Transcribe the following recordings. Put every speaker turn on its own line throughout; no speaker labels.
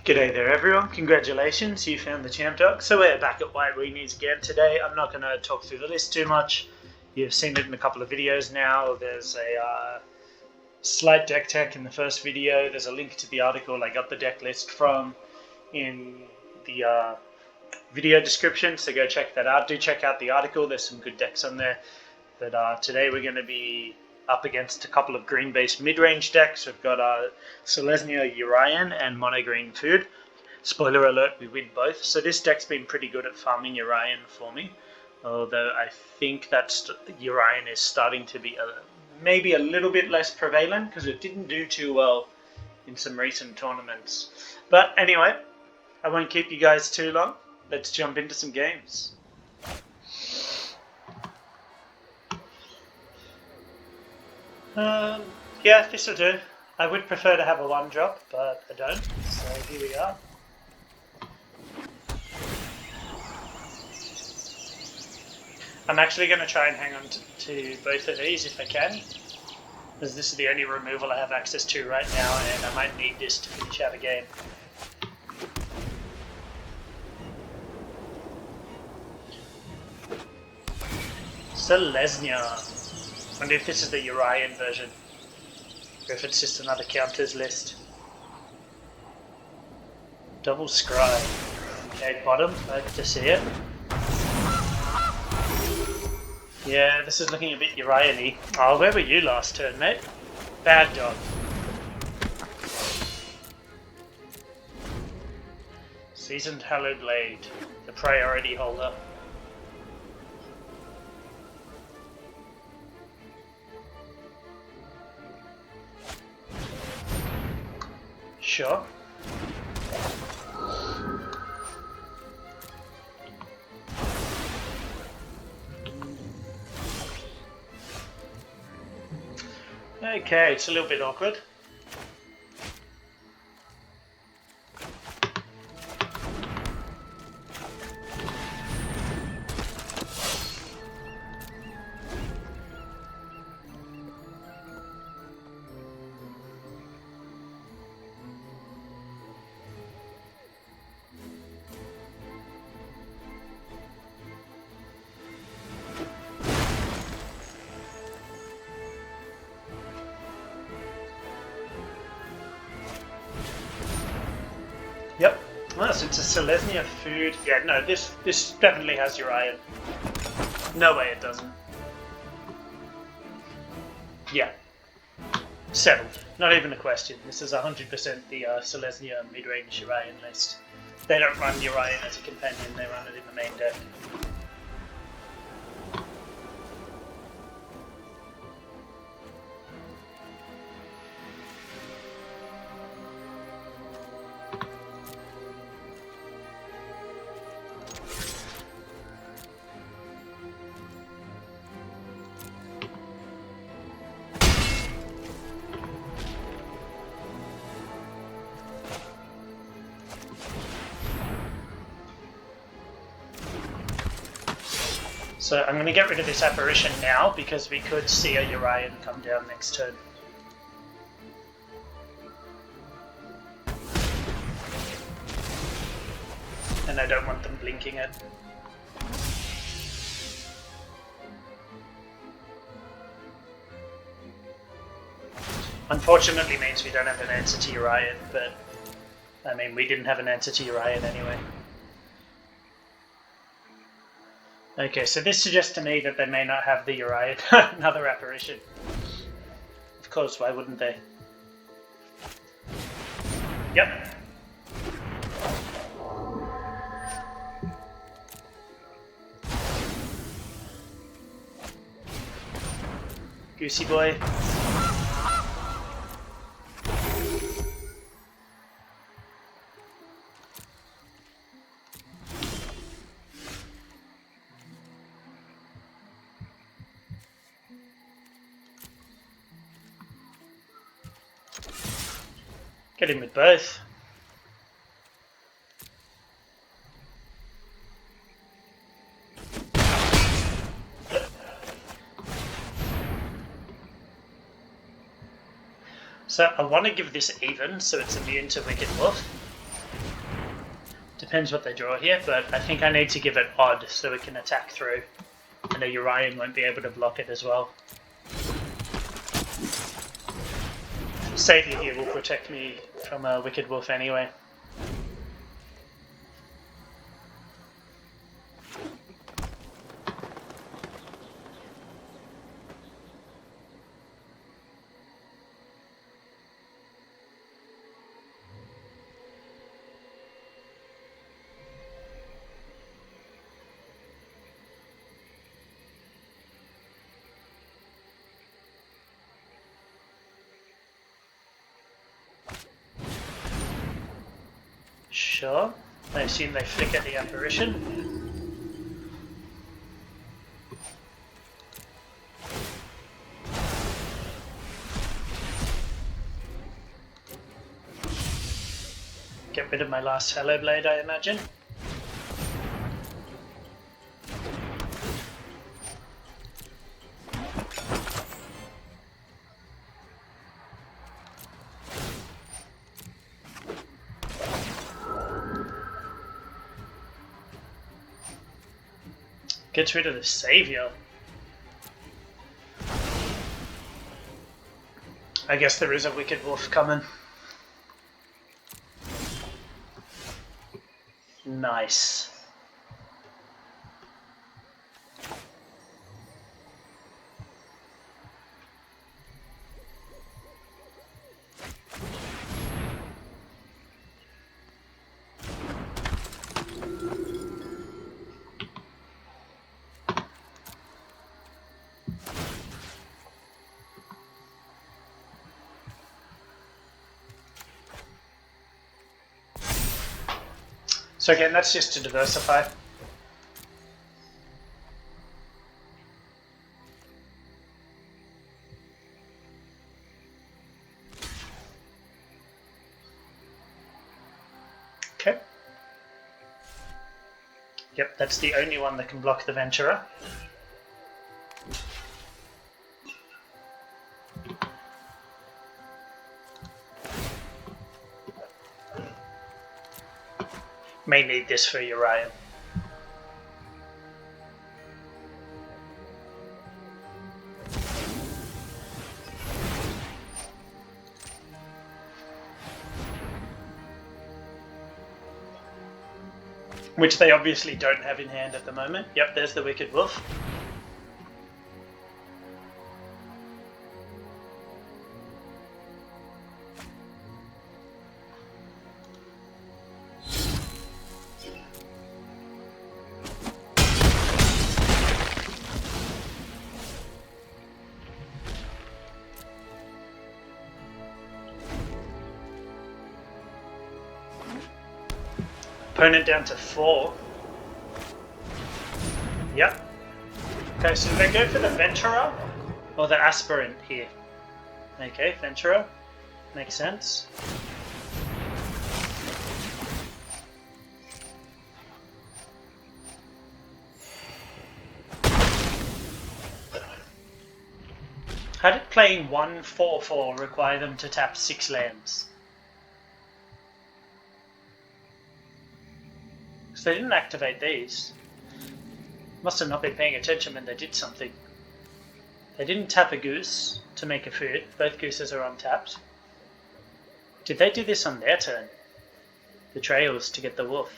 G'day there everyone, congratulations, you found the champ dog. So we're back at White Weenies again today. I'm not going to talk through the list too much. You've seen it in a couple of videos now. There's a slight deck tech in the first video. There's a link to the article I got the deck list from in the video description, so go check that out. Do check out the article, there's some good decks on there. But today we're going to be up against a couple of green-based mid-range decks. We've got Selesnya, Yorion, and MonoGree Food. Spoiler alert, we win both. So this deck's been pretty good at farming Yorion for me. Although I think that Yorion is starting to be maybe a little bit less prevalent because it didn't do too well in some recent tournaments. But anyway, I won't keep you guys too long. Let's jump into some games. Yeah, this'll do. I would prefer to have a 1-drop, but I don't, so here we are. I'm actually going to try and hang on to both of these if I can, because this is the only removal I have access to right now, and I might need this to finish out a game. Selesnya. I wonder if this is the Yorion version, or if it's just another counters list. Double Scry. Okay, bottom, glad to see it. Yeah, this is looking a bit Yorion-y. Oh, where were you last turn, mate? Bad dog. Seasoned Hallowed Blade, the priority holder. Sure. Okay, it's a little bit awkward. Yep. Well, so it's a Selesnya Food. Yeah, no, this definitely has Yorion. No way it doesn't. Yeah. Settled. Not even a question. This is 100% the Selesnya mid-range Yorion list. They don't run Yorion as a companion, they run it in the main deck. So I'm going to get rid of this apparition now because we could see a Yorion come down next turn. And I don't want them blinking it. Unfortunately means we don't have an answer to Yorion, but I mean we didn't have an answer to Yorion anyway. Okay, so this suggests to me that they may not have the Yorion, another apparition. Of course, why wouldn't they? Yep. Goosey boy. Get him with both. So I want to give this even, so it's immune to Wicked Wolf. Depends what they draw here, but I think I need to give it odd so it can attack through. And the Yorion won't be able to block it as well. Savior here will protect me from a Wicked Wolf anyway. Sure. I assume they flicker the apparition. Get rid of my last Hello Blade, I imagine. Gets rid of the Savior. I guess there is a Wicked Wolf coming. Nice. So again, that's just to diversify. Okay. Yep, that's the only one that can block the Venturer. May need this for Yorion. Which they obviously don't have in hand at the moment. Yep, there's the Wicked Wolf. Opponent down to 4. Yep. Okay, so do they go for the Venturer or the Aspirant here? Okay, Venturer. Makes sense. How did playing 1/4/4 require them to tap 6 lands? They didn't activate these. Must have not been paying attention when they did something. They didn't tap a goose to make a food. Both gooses are untapped. Did they do this on their turn? Betrayals to get the wolf.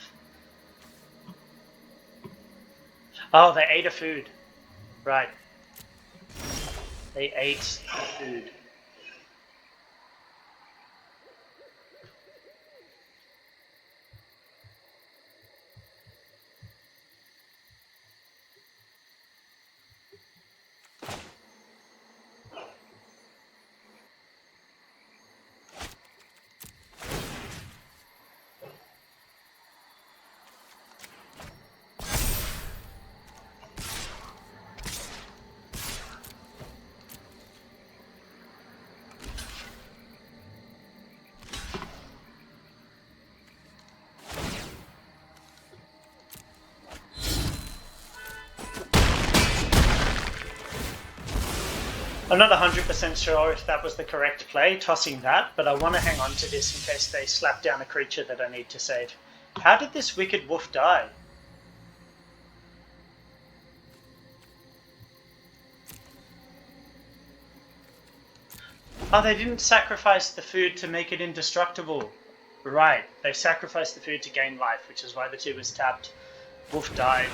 Oh, they ate a food. Right. They ate the food. I'm not 100% sure if that was the correct play, tossing that, but I want to hang on to this in case they slap down a creature that I need to save. How did this wicked wolf die? Oh, they didn't sacrifice the food to make it indestructible. Right, they sacrificed the food to gain life, which is why the 2 was tapped. Wolf died.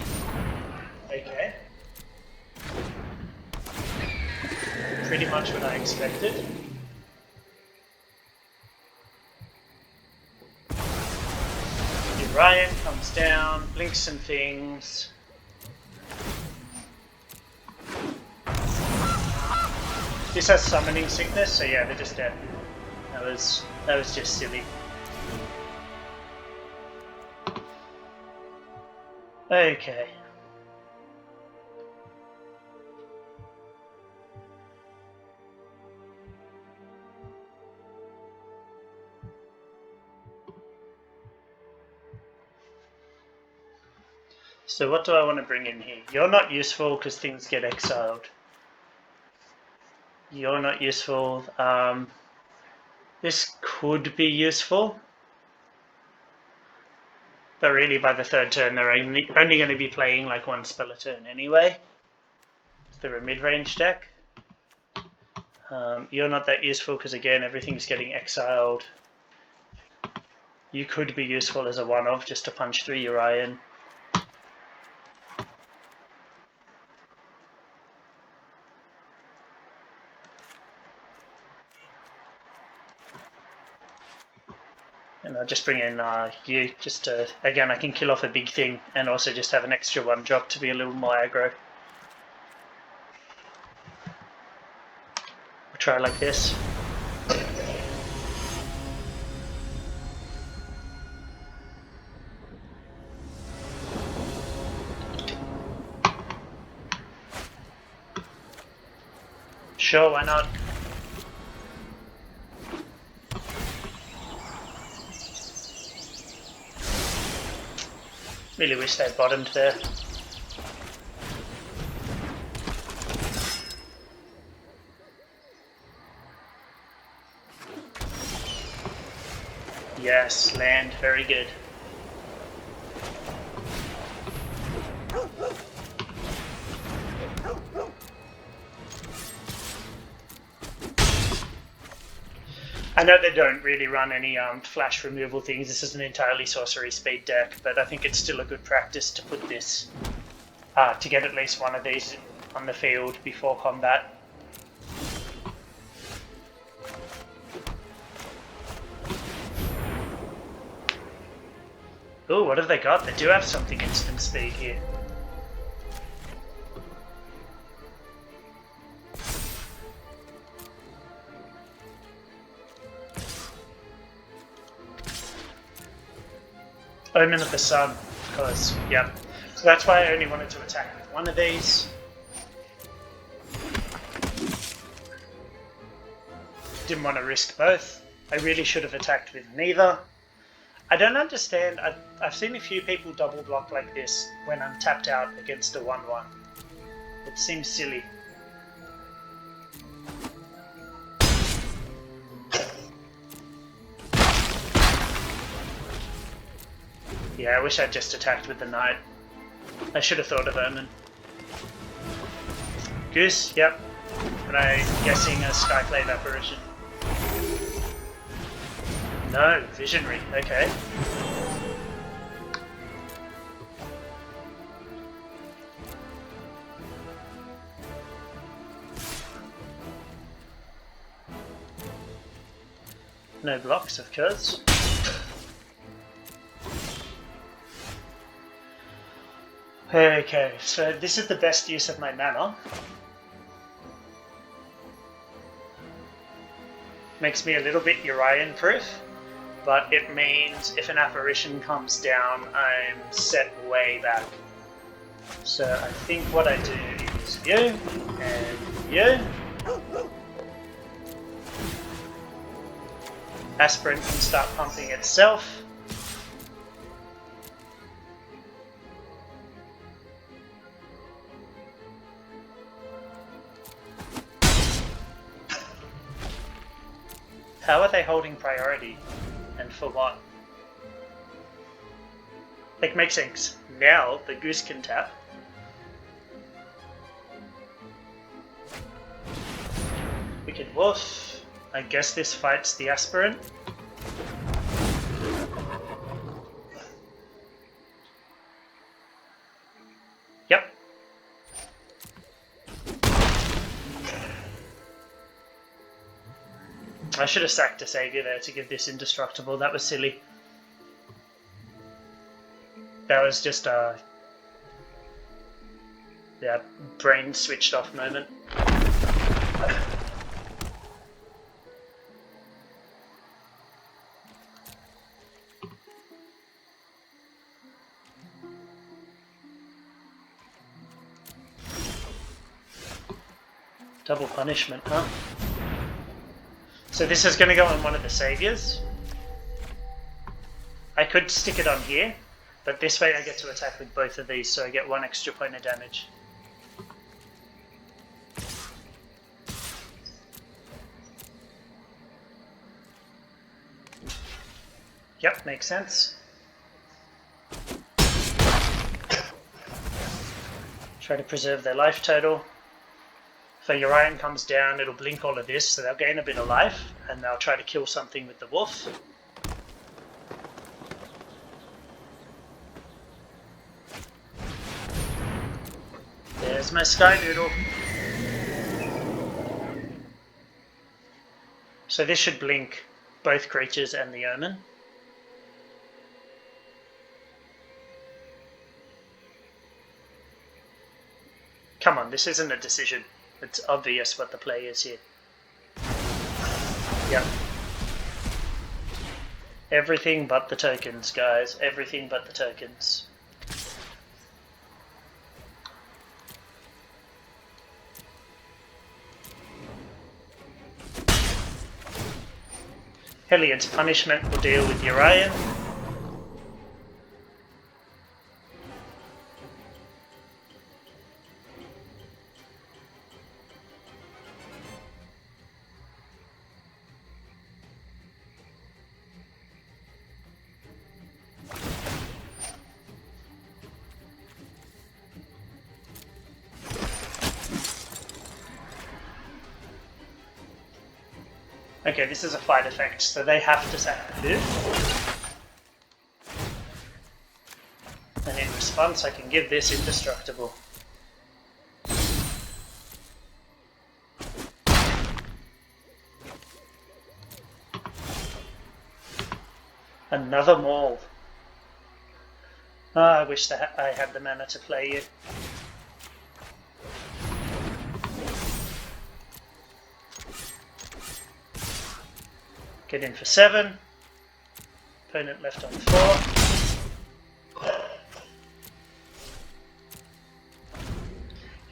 Okay. Pretty much what I expected. Yorion comes down, blinks some things. This has summoning sickness, so yeah, they're just dead. That was just silly. Okay. So what do I want to bring in here? You're not useful because things get exiled. You're not useful. This could be useful. But really by the 3rd turn they're only going to be playing like 1 spell a turn anyway. They're a mid-range deck. You're not that useful because again everything's getting exiled. You could be useful as a one-off just to punch through Yorion. And I'll just bring in you, just to, again, I can kill off a big thing and also just have an extra 1 drop to be a little more aggro. We'll try like this. Sure, why not? Really wish they bottomed there. Yes, land, very good. I know they don't really run any flash removal things. This is an entirely sorcery speed deck, but I think it's still a good practice to put this, to get at least 1 of these on the field before combat. Ooh, what have they got? They do have something instant speed here. Omen of the Sun, because, yeah. So that's why I only wanted to attack with 1 of these. Didn't want to risk both. I really should have attacked with neither. I don't understand, I've seen a few people double block like this when I'm tapped out against a 1-1. It seems silly. Yeah, I wish I'd just attacked with the Knight. I should have thought of Omen. Goose, yep. But I'm guessing a Skyclave Apparition. No, Visionary, okay. No blocks, of course. Okay, so this is the best use of my mana. Makes me a little bit Yorion proof, but it means if an apparition comes down, I'm set way back. So I think what I do is you and you. Aspirant can start pumping itself. How are they holding priority? And for what? Like, makes sense. Now the goose can tap. Wicked Wolf. I guess this fights the aspirant. Yep. I should have sacked a Savior there to give this indestructible. That was silly. That was just a brain switched off moment. Double punishment, huh? So this is going to go on one of the saviors. I could stick it on here, but this way I get to attack with both of these, so I get 1 extra point of damage. Yep, makes sense. Try to preserve their life total. If a Yorion comes down, it'll blink all of this, so they'll gain a bit of life, and they'll try to kill something with the wolf. There's my Sky Noodle. So this should blink both creatures and the Omen. Come on, this isn't a decision. It's obvious what the play is here. Yep. Everything but the tokens, guys. Everything but the tokens. Helliod's punishment will deal with Yorion. Okay, this is a fight effect, so they have to sack the 5th. And in response I can give this indestructible. Another maul. Oh, I wish that I had the mana to play you. Get in for 7. Opponent left on 4.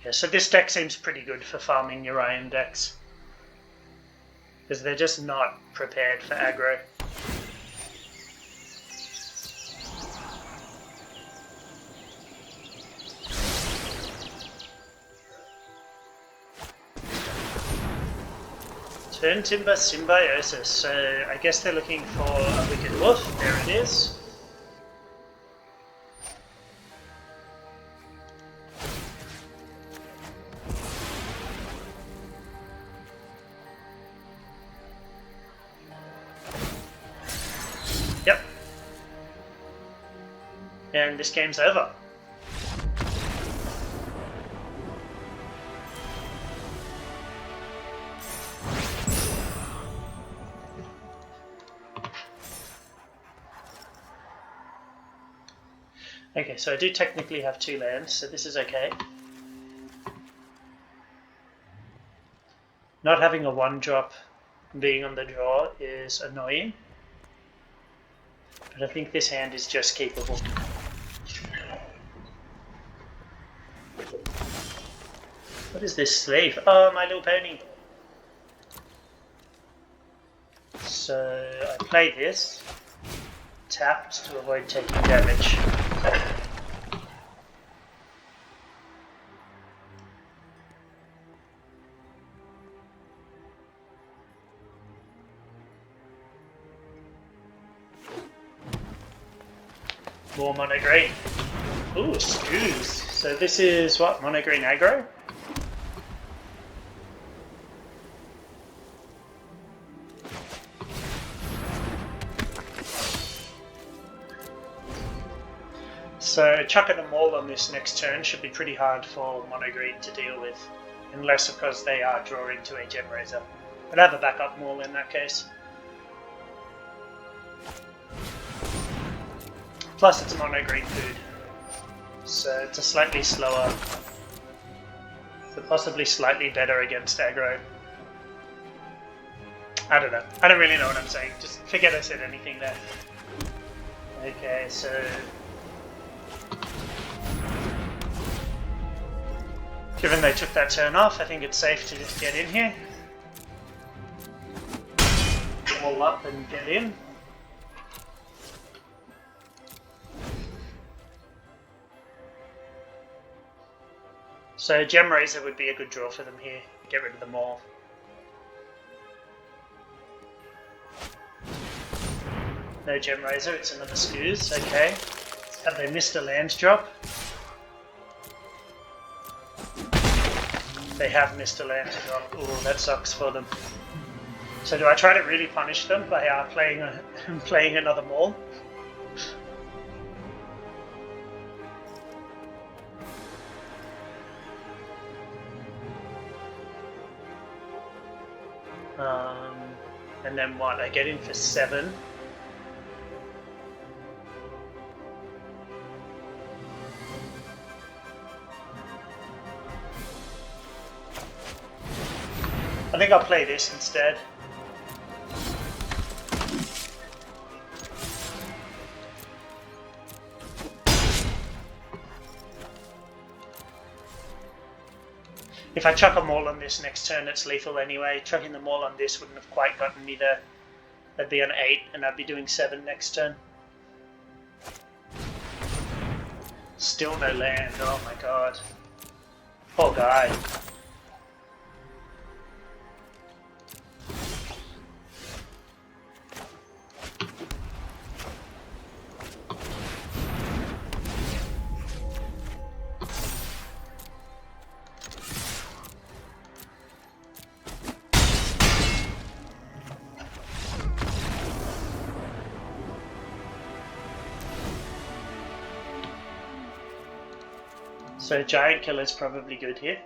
Yeah, so this deck seems pretty good for farming Yorion decks. Because they're just not prepared for aggro. Turn Timber Symbiosis, so I guess they're looking for a Wicked Wolf. There it is. Yep. And this game's over. Okay, so I do technically have 2 lands, so this is okay. Not having a 1-drop being on the draw is annoying, but I think this hand is just keepable. What is this slave? Oh, My Little Pony! So I play this, tapped to avoid taking damage. More MonoGree. Ooh, Scoos. So this is what? MonoGree and Aggro? So chucking them all on this next turn should be pretty hard for MonoGree to deal with. Unless, of course, they are drawing to a Gem Razor. But I have a backup Maul in that case. Plus it's a MonoGree food. So it's a slightly slower, but possibly slightly better against aggro. I don't know. I don't really know what I'm saying. Just forget I said anything there. Okay, so... given they took that turn off, I think it's safe to just get in here. Wall up and get in. So Gem Razor would be a good draw for them here. Get rid of them all. No Gem Razor, it's another Scoos, okay. Have they missed a land drop? They have missed a land drop. Ooh, that sucks for them. So do I try to really punish them by playing another Maul? And then what? I get in for 7. I think I'll play this instead. If I chuck them all on this next turn, it's lethal anyway. Chucking them all on this wouldn't have quite gotten me there. That'd be an 8, and I'd be doing 7 next turn. Still no land, oh my god. Poor guy. So Giant Killer's probably good here.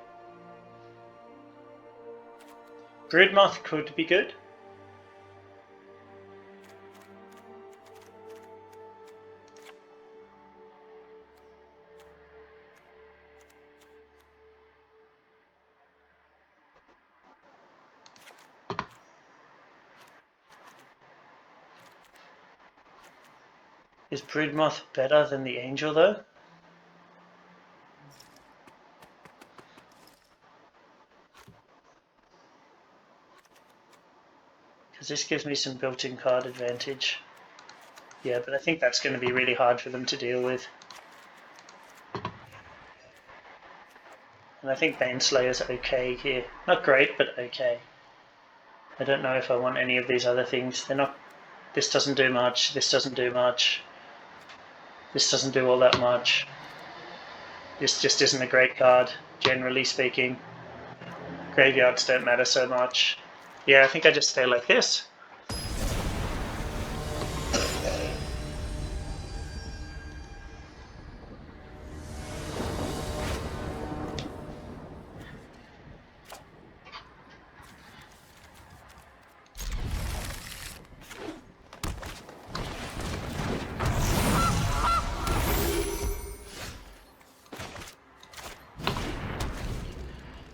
Broodmoth could be good. Is Broodmoth better than the Angel though? Because this gives me some built-in card advantage. Yeah, but I think that's going to be really hard for them to deal with. And I think Baneslayer's okay here. Not great, but okay. I don't know if I want any of these other things. They're not... This doesn't do much, this doesn't do much. This doesn't do all that much. This just isn't a great card, generally speaking. Graveyards don't matter so much. Yeah, I think I just stay like this.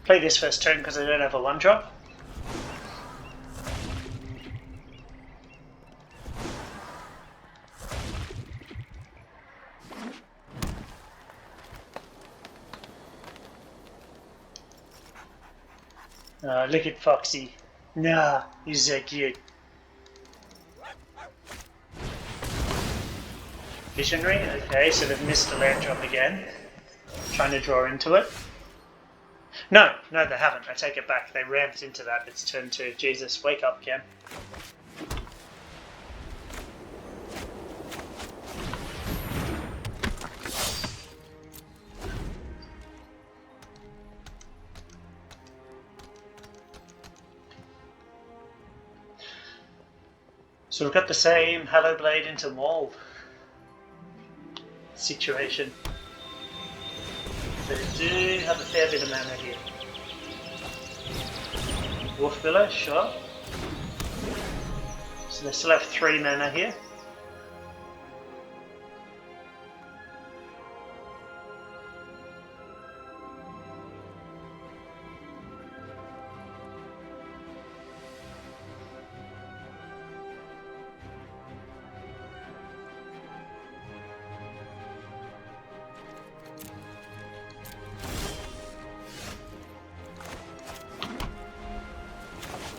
Play this first turn because I don't have a 1-drop. Look at Foxy. Nah, he's so cute. Visionary, okay, so they've missed the land drop again. Trying to draw into it. No, they haven't. I take it back. They ramped into that. It's turn 2. Jesus, wake up, Ken. So we've got the same Hello Blade into Maul situation. They do have a fair bit of mana here. Wolf Billow, sure. So they still have 3 mana here.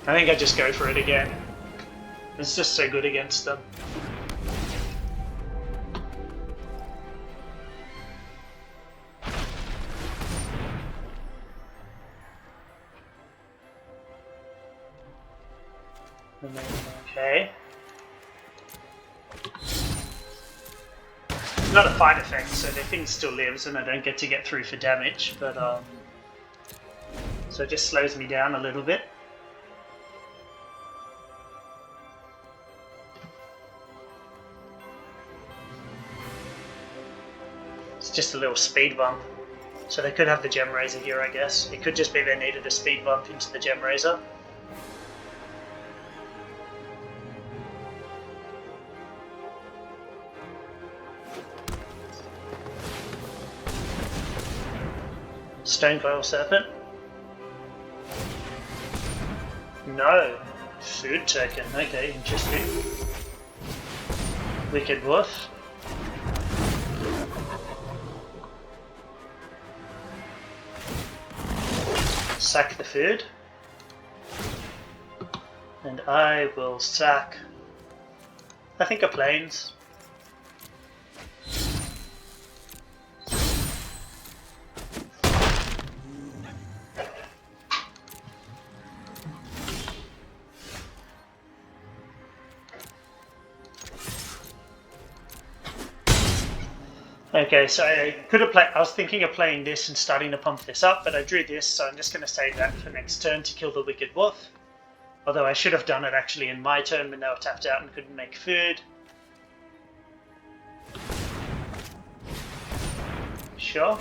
I think I just go for it again. It's just so good against them. Okay. Not a fight effect, so the thing still lives and I don't get through for damage, but so it just slows me down a little bit. Just a little speed bump. So they could have the Gem Razor here, I guess. It could just be they needed a speed bump into the Gem Razor. Stonecoil Serpent. No. Food token. Okay, interesting. Wicked Wolf. Sack the food, and I will sack, I think, a Plains. Okay, so I could have played. I was thinking of playing this and starting to pump this up, but I drew this, so I'm just going to save that for next turn to kill the Wicked Wolf. Although I should have done it actually in my turn when they were tapped out and couldn't make food. Sure.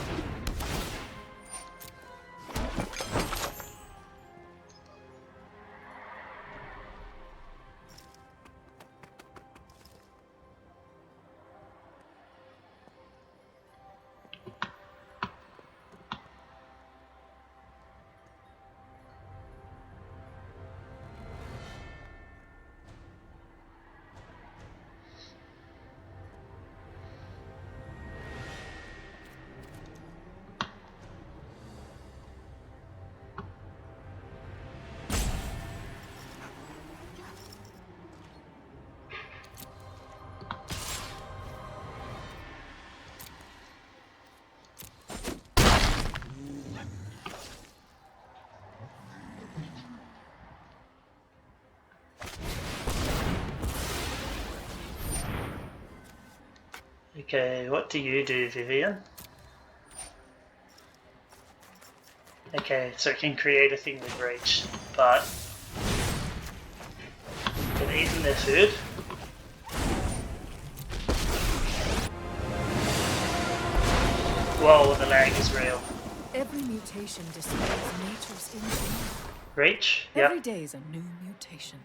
Okay, what do you do, Vivian? Okay, so it can create a thing with reach, but they've eaten their food. Whoa, the lag is real.
Every mutation displays nature's engine.
Reach? Yep.
Every day is a new mutation.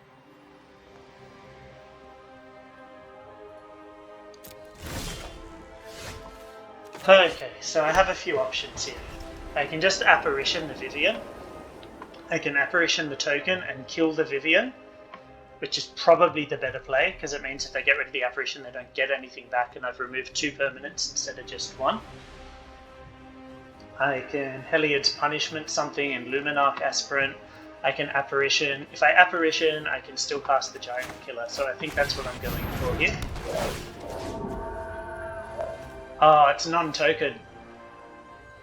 Okay, so I have a few options here. I can just Apparition the Vivian. I can Apparition the token and kill the Vivian, which is probably the better play, because it means if they get rid of the Apparition they don't get anything back, and I've removed 2 permanents instead of just 1. I can Heliod's Punishment something and Luminarch Aspirant. I can Apparition. If I Apparition, I can still cast the Giant Killer, so I think that's what I'm going for here. Oh, it's non-token.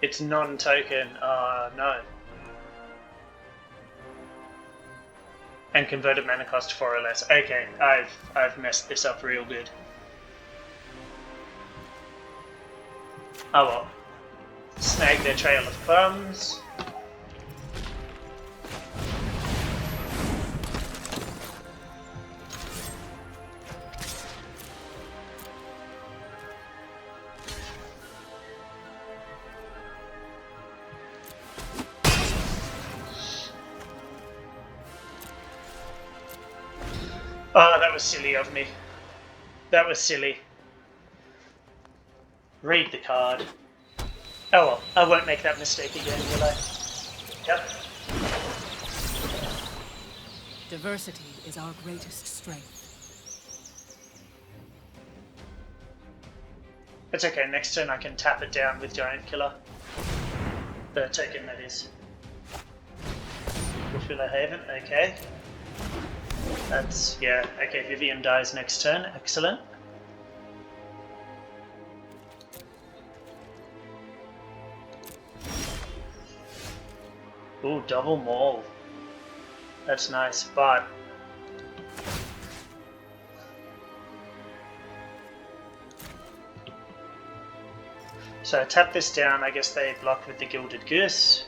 It's non-token. Oh, no. And converted mana cost 4 or less. Okay, I've messed this up real good. Oh well. Snag their Trail of Crumbs. was silly of me. That was silly. Read the card. Oh well, I won't make that mistake again, will I? Yep.
Diversity is our greatest strength.
It's okay, next turn I can tap it down with Giant Killer. The token, that is. Fulfill Haven, okay. That's, yeah, okay, Vivian dies next turn, excellent. Ooh, double maul. That's nice, but... So I tap this down, I guess they block with the Gilded Goose.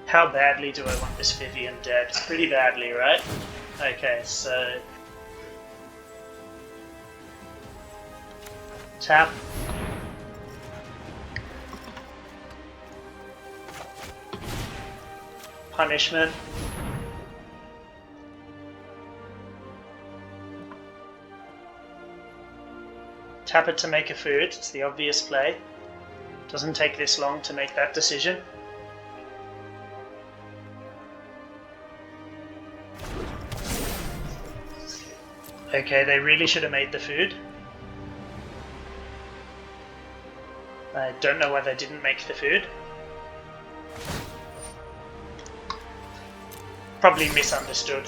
How badly do I want this Vivian dead? Pretty badly, right? Okay, so... Tap. Punishment. Tap it to make a food, it's the obvious play. Doesn't take this long to make that decision. Okay, they really should have made the food. I don't know why they didn't make the food. Probably misunderstood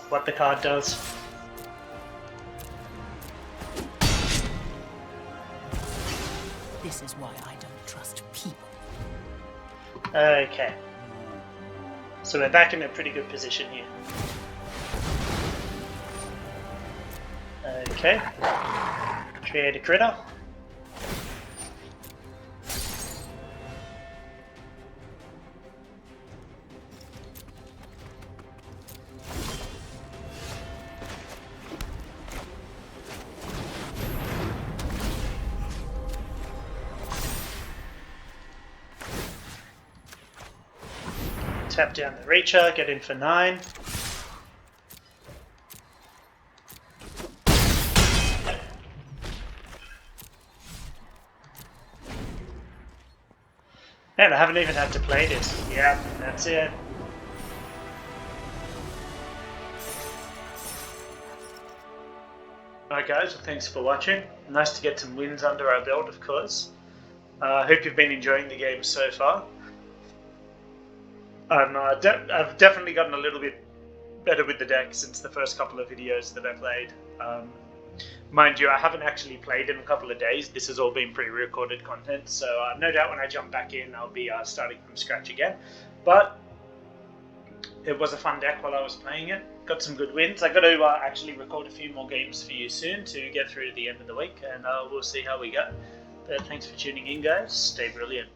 what the card does.
This is why I don't trust people.
Okay. So we're back in a pretty good position here. Okay. Create a critter. Tap down the Reacher, get in for 9. Man, I haven't even had to play this. Yeah, that's it. Alright guys, well, thanks for watching. Nice to get some wins under our belt, of course. I hope you've been enjoying the game so far. I've definitely gotten a little bit better with the deck since the first couple of videos that I played. Mind you, I haven't actually played in a couple of days. This has all been pre-recorded content, so no doubt when I jump back in, I'll be starting from scratch again. But it was a fun deck while I was playing it. Got some good wins. I got to actually record a few more games for you soon to get through to the end of the week, and we'll see how we go. But thanks for tuning in, guys. Stay brilliant.